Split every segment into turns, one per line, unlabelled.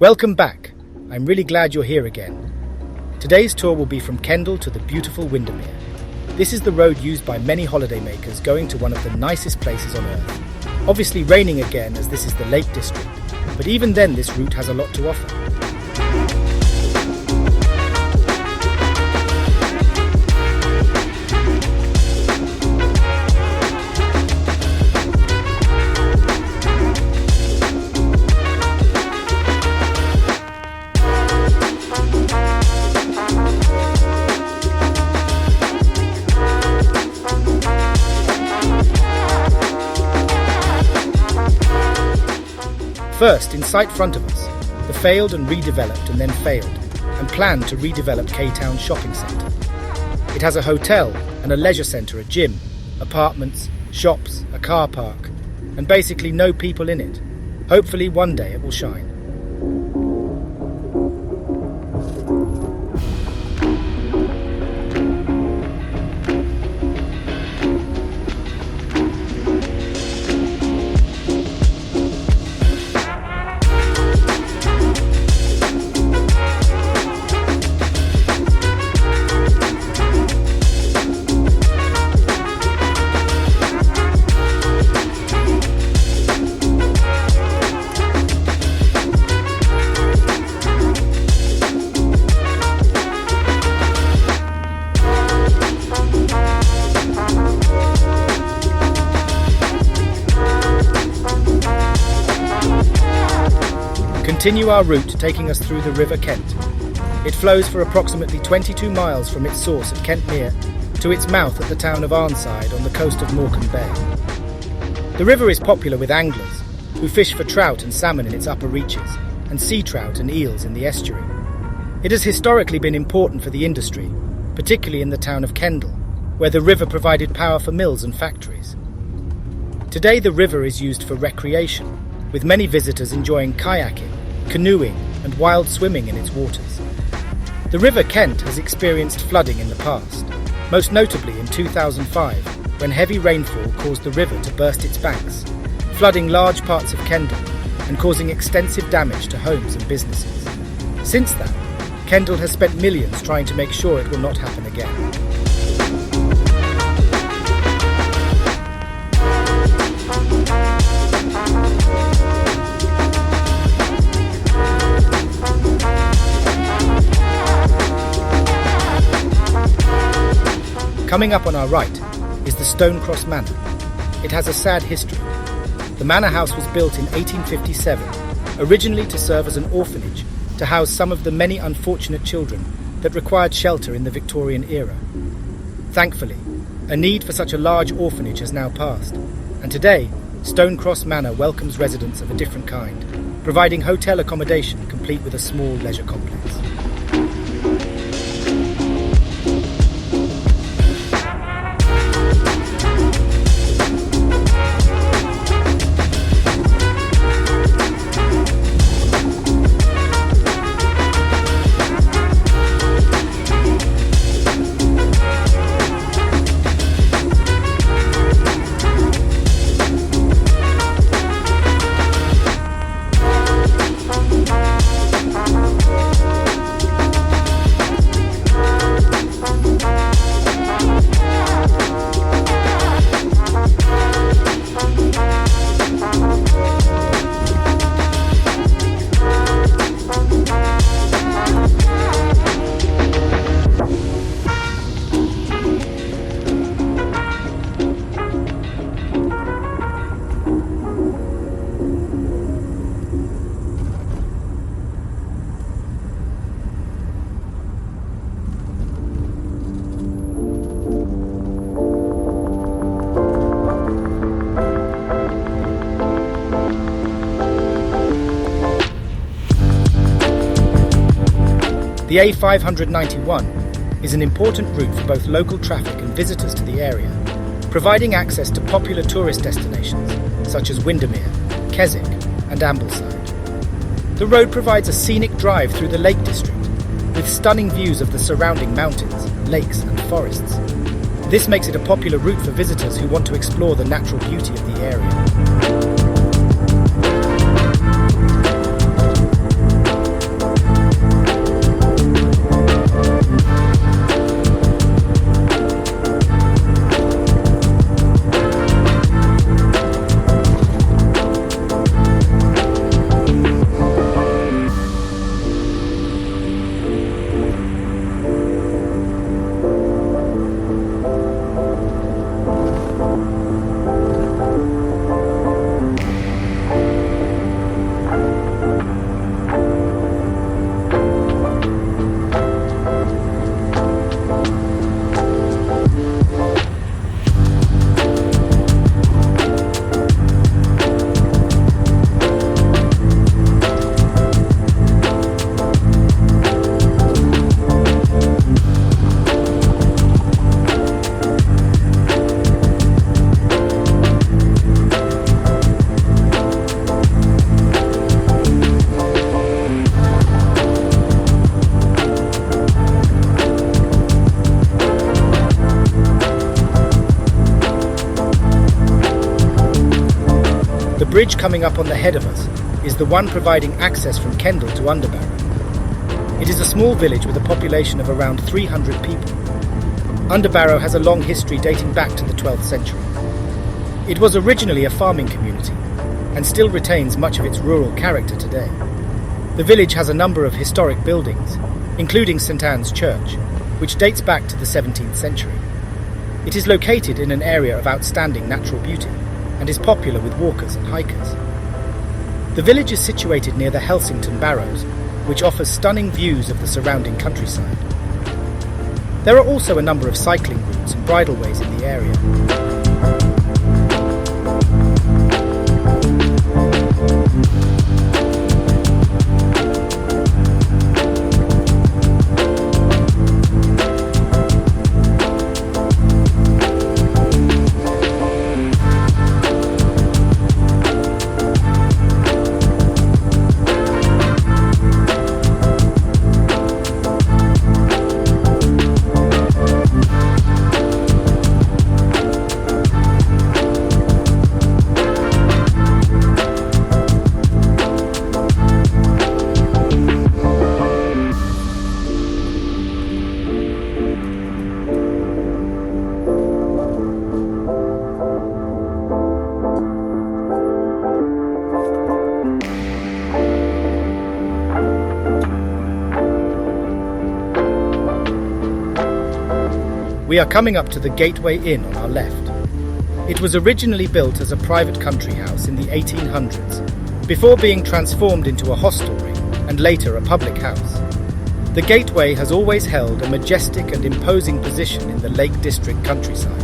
Welcome back. I'm really glad you're here again. Today's tour will be from Kendal to the beautiful Windermere. This is the road used by many holidaymakers going to one of the nicest places on earth. Obviously raining again as this is the Lake District, but even then this route has a lot to offer. First, in sight front of us, the failed and redeveloped and then failed and planned to redevelop K-Town shopping centre. It has a hotel and a leisure centre, a gym, apartments, shops, a car park, and basically no people in it. Hopefully one day it will shine. Continue our route taking us through the River Kent. It flows for approximately 22 miles from its source at Kentmere to its mouth at the town of Arnside on the coast of Morecambe Bay. The river is popular with anglers who fish for trout and salmon in its upper reaches and sea trout and eels in the estuary. It has historically been important for the industry, particularly in the town of Kendal, where the river provided power for mills and factories. Today the river is used for recreation, with many visitors enjoying kayaking, canoeing and wild swimming in its waters. The River Kent has experienced flooding in the past, most notably in 2005 when heavy rainfall caused the river to burst its banks, flooding large parts of Kendal and causing extensive damage to homes and businesses. Since that, Kendal has spent millions trying to make sure it will not happen again. Coming up on our right is the Stonecross Manor. It has a sad history. The manor house was built in 1857, originally to serve as an orphanage to house some of the many unfortunate children that required shelter in the Victorian era. Thankfully, a need for such a large orphanage has now passed, and today, Stonecross Manor welcomes residents of a different kind, providing hotel accommodation complete with a small leisure complex. The A591 is an important route for both local traffic and visitors to the area, providing access to popular tourist destinations such as Windermere, Keswick and Ambleside. The road provides a scenic drive through the Lake District, with stunning views of the surrounding mountains, lakes and forests. This makes it a popular route for visitors who want to explore the natural beauty of the area. bridge coming up on the head of us is the one providing access from Kendal to Windermere. It is a small village with a population of around 300 people. Windermere has a long history dating back to the 12th century. It was originally a farming community and still retains much of its rural character today. The village has a number of historic buildings, including St Anne's Church, which dates back to the 17th century. It is located in an area of outstanding natural beauty and is popular with walkers and hikers. The village is situated near the Helsington Barrows, which offers stunning views of the surrounding countryside. There are also a number of cycling routes and bridleways in the area. We are coming up to the Gateway Inn on our left. It was originally built as a private country house in the 1800s, before being transformed into a hostelry and later a public house. The Gateway has always held a majestic and imposing position in the Lake District countryside.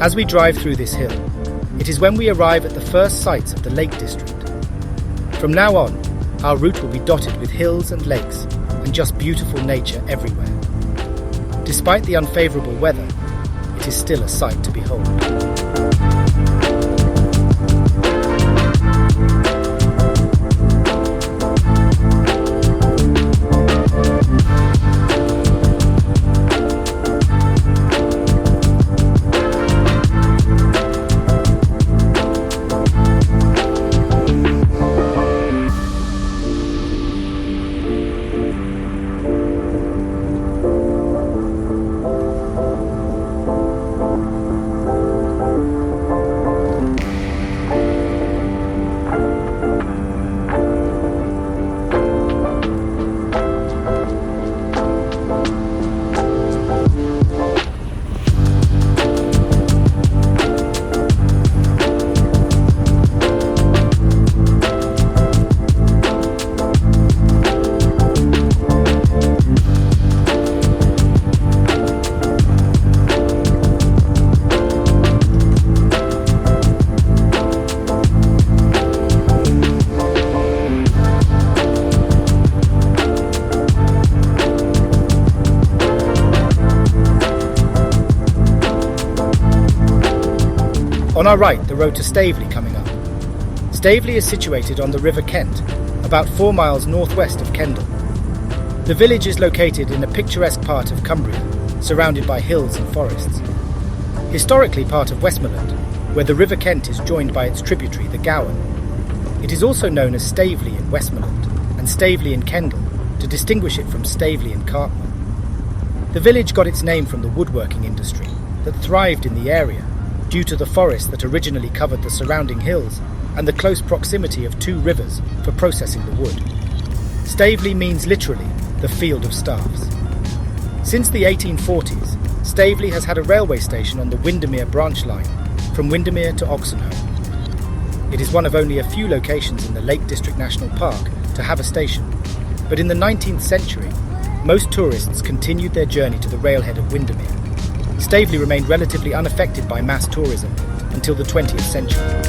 As we drive through this hill, it is when we arrive at the first sights of the Lake District. From now on, our route will be dotted with hills and lakes and just beautiful nature everywhere. Despite the unfavourable weather, it is still a sight to behold. On our right, the road to Staveley coming up. Staveley is situated on the River Kent, about 4 miles northwest of Kendal. The village is located in a picturesque part of Cumbria, surrounded by hills and forests. Historically part of Westmoreland, where the River Kent is joined by its tributary, the Gowan. It is also known as Staveley in Westmoreland and Staveley in Kendal, to distinguish it from Staveley in Cartmel. The village got its name from the woodworking industry, that thrived in the area due to the forest that originally covered the surrounding hills and the close proximity of two rivers for processing the wood. Staveley means literally the field of staffs. Since the 1840s, Staveley has had a railway station on the Windermere branch line from Windermere to Oxenholme. It is one of only a few locations in the Lake District National Park to have a station, but in the 19th century, most tourists continued their journey to the railhead of Windermere. Staveley remained relatively unaffected by mass tourism until the 20th century.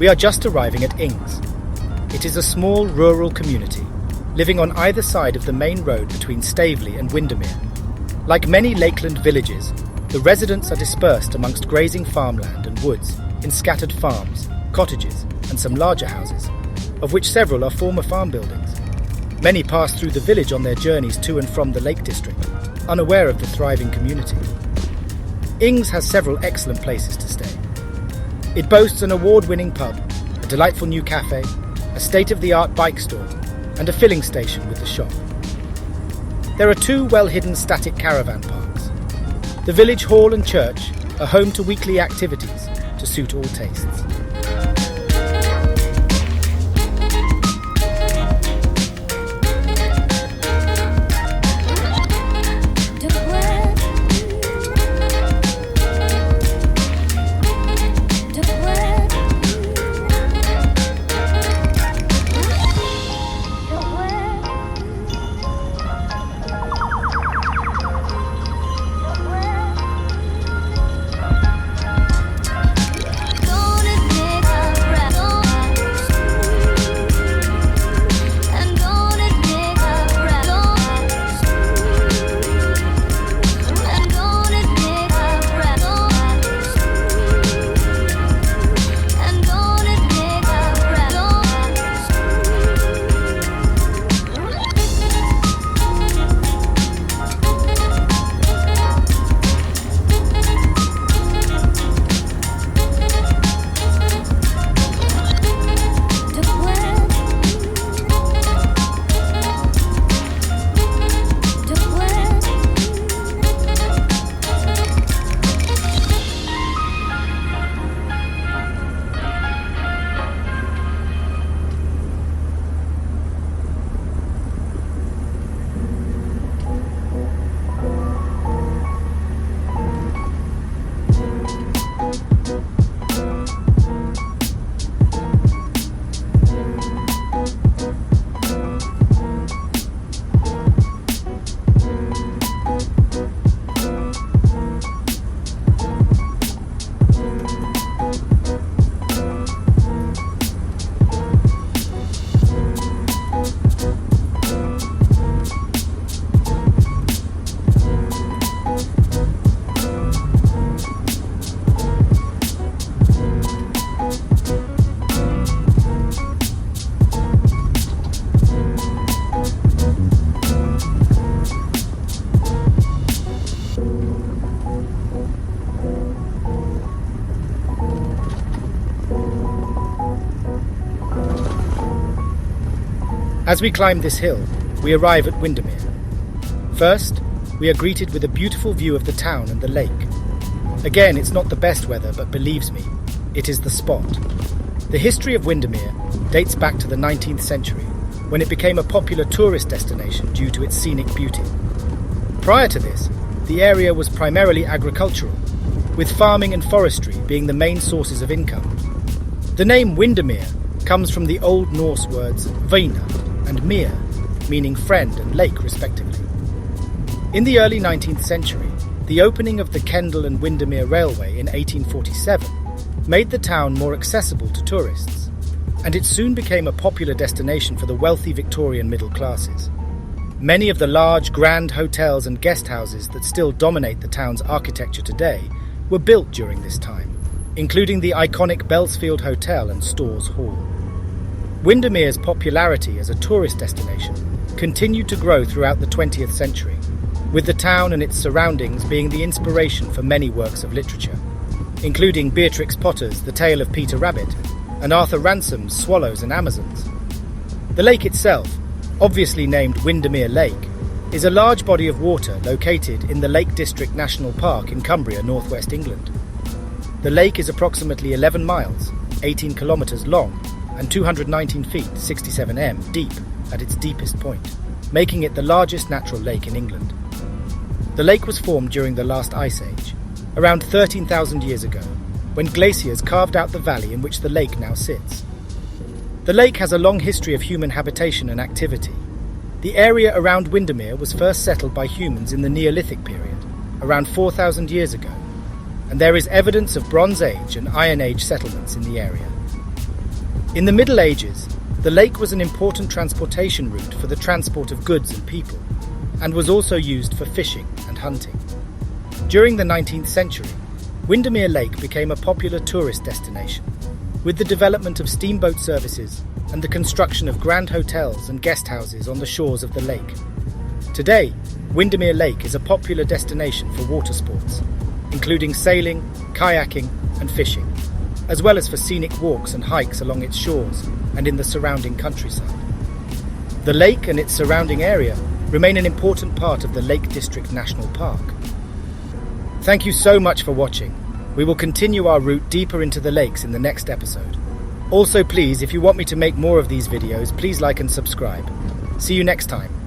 We are just arriving at Ings. It is a small rural community, living on either side of the main road between Staveley and Windermere. Like many Lakeland villages, the residents are dispersed amongst grazing farmland and woods in scattered farms, cottages and some larger houses, of which several are former farm buildings. Many pass through the village on their journeys to and from the Lake District, unaware of the thriving community. Ings has several excellent places to stay. It boasts an award-winning pub, a delightful new cafe, a state-of-the-art bike store, and a filling station with the shop. There are two well-hidden static caravan parks. The village hall and church are home to weekly activities to suit all tastes. As we climb this hill, we arrive at Windermere. First, we are greeted with a beautiful view of the town and the lake. Again, it's not the best weather, but believes me, it is the spot. The history of Windermere dates back to the 19th century, when it became a popular tourist destination due to its scenic beauty. Prior to this, the area was primarily agricultural, with farming and forestry being the main sources of income. The name Windermere comes from the Old Norse words Vina and Mere, meaning friend and lake respectively. In the early 19th century, the opening of the Kendal and Windermere Railway in 1847 made the town more accessible to tourists, and it soon became a popular destination for the wealthy Victorian middle classes. Many of the large, grand hotels and guest houses that still dominate the town's architecture today were built during this time, including the iconic Bellsfield Hotel and Stores Hall. Windermere's popularity as a tourist destination continued to grow throughout the 20th century, with the town and its surroundings being the inspiration for many works of literature, including Beatrix Potter's The Tale of Peter Rabbit and Arthur Ransom's Swallows and Amazons. The lake itself, obviously named Windermere Lake, is a large body of water located in the Lake District National Park in Cumbria, northwest England. The lake is approximately 11 miles, 18 kilometres long, and 219 feet, 67 m, deep at its deepest point, making it the largest natural lake in England. The lake was formed during the last ice age, around 13,000 years ago, when glaciers carved out the valley in which the lake now sits. The lake has a long history of human habitation and activity. The area around Windermere was first settled by humans in the Neolithic period, around 4,000 years ago, and there is evidence of Bronze Age and Iron Age settlements in the area. In the Middle Ages, the lake was an important transportation route for the transport of goods and people, and was also used for fishing and hunting. During the 19th century, Windermere Lake became a popular tourist destination, with the development of steamboat services and the construction of grand hotels and guest houses on the shores of the lake. Today, Windermere Lake is a popular destination for water sports, including sailing, kayaking and fishing, as well as for scenic walks and hikes along its shores and in the surrounding countryside. The lake and its surrounding area remain an important part of the Lake District National Park. Thank you so much for watching. We will continue our route deeper into the lakes in the next episode. Also please, if you want me to make more of these videos, please like and subscribe. See you next time.